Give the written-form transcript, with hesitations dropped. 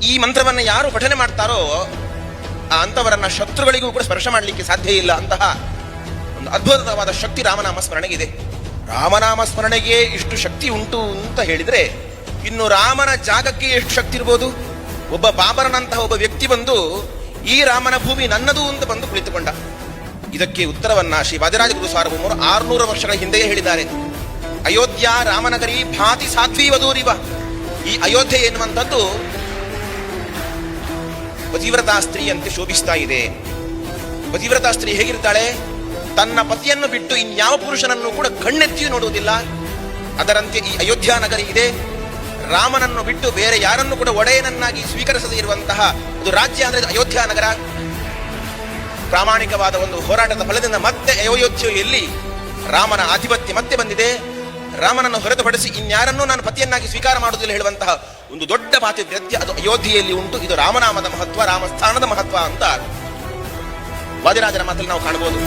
ಈ ಮಂತ್ರವನ್ನು ಯಾರು ಪಠನೆ ಮಾಡ್ತಾರೋ ಅಂತವರನ್ನ ಶತ್ರುಗಳಿಗೂ ಕೂಡ ಸ್ಪರ್ಶ ಮಾಡಲಿಕ್ಕೆ ಸಾಧ್ಯ ಇಲ್ಲ. ಅಂತಹ ಒಂದು ಅದ್ಭುತವಾದ ಶಕ್ತಿ ರಾಮನಾಮ ಸ್ಮರಣೆಗಿದೆ. ರಾಮನಾಮ ಸ್ಮರಣೆಗೆ ಇಷ್ಟು ಶಕ್ತಿ ಉಂಟು ಅಂತ ಹೇಳಿದ್ರೆ ಇನ್ನು ರಾಮನ ಜಾಗಕ್ಕೆ ಎಷ್ಟು ಶಕ್ತಿ ಇರ್ಬೋದು? ಒಬ್ಬ ಬಾಬರನಂತಹ ಒಬ್ಬ ವ್ಯಕ್ತಿ ಬಂದು ಈ ರಾಮನ ಭೂಮಿ ನನ್ನದು ಅಂತ ಬಂದು ಕುಳಿತುಕೊಂಡ. ಇದಕ್ಕೆ ಉತ್ತರವನ್ನ ಶ್ರೀ ವಾದಿರಾಜ ಗುರು ಸಾರ್ವಭೌಮರು 600 ವರ್ಷಗಳ ಹಿಂದೆಯೇ ಹೇಳಿದ್ದಾರೆ. ಅಯೋಧ್ಯ ರಾಮನಗರಿ ಭಾತಿ ಸಾಧ್ವಿ ವಧೂರಿವ. ಈ ಅಯೋಧ್ಯೆ ಎನ್ನುವಂಥದ್ದು ಪತಿವ್ರತಾ ಸ್ತ್ರೀಯಂತೆ ಶೋಭಿಸ್ತಾ ಇದೆ. ಪತಿವ್ರತಾ ಸ್ತ್ರೀ ಹೇಗಿರ್ತಾಳೆ? ತನ್ನ ಪತಿಯನ್ನು ಬಿಟ್ಟು ಇನ್ಯಾವ ಪುರುಷನನ್ನು ಕೂಡ ಕಣ್ಣೆತ್ತಿಯೂ ನೋಡುವುದಿಲ್ಲ. ಅದರಂತೆ ಈ ಅಯೋಧ್ಯ ನಗರಿ ಇದೆ. ರಾಮನನ್ನು ಬಿಟ್ಟು ಬೇರೆ ಯಾರನ್ನು ಕೂಡ ಒಡೆಯನನ್ನಾಗಿ ಸ್ವೀಕರಿಸದೇ ಇರುವಂತಹ ಒಂದು ರಾಜ್ಯ ಅಂದರೆ ಅಯೋಧ್ಯ ನಗರ. ಪ್ರಾಮಾಣಿಕವಾದ ಒಂದು ಹೋರಾಟದ ಫಲದಿಂದ ಮತ್ತೆ ಅಯೋಧ್ಯೆಯಲ್ಲಿ ರಾಮನ ಆಧಿಪತ್ಯ ಮತ್ತೆ ಬಂದಿದೆ. ರಾಮನನ್ನು ಹೊರತುಪಡಿಸಿ ಇನ್ಯಾರನ್ನೂ ನಾನು ಪತಿಯನ್ನಾಗಿ ಸ್ವೀಕಾರ ಮಾಡುವುದಿಲ್ಲ ಹೇಳುವಂತಹ ಒಂದು ದೊಡ್ಡ ಪಾತಿವ್ರತ್ಯ ಅದು ಅಯೋಧ್ಯೆಯಲ್ಲಿ ಉಂಟು. ಇದು ರಾಮನಾಮದ ಮಹತ್ವ, ರಾಮಸ್ಥಾನದ ಮಹತ್ವ ಅಂತ ವಾದಿರಾಜನ ಮಾತಲ್ಲಿ ನಾವು ಕಾಣಬಹುದು.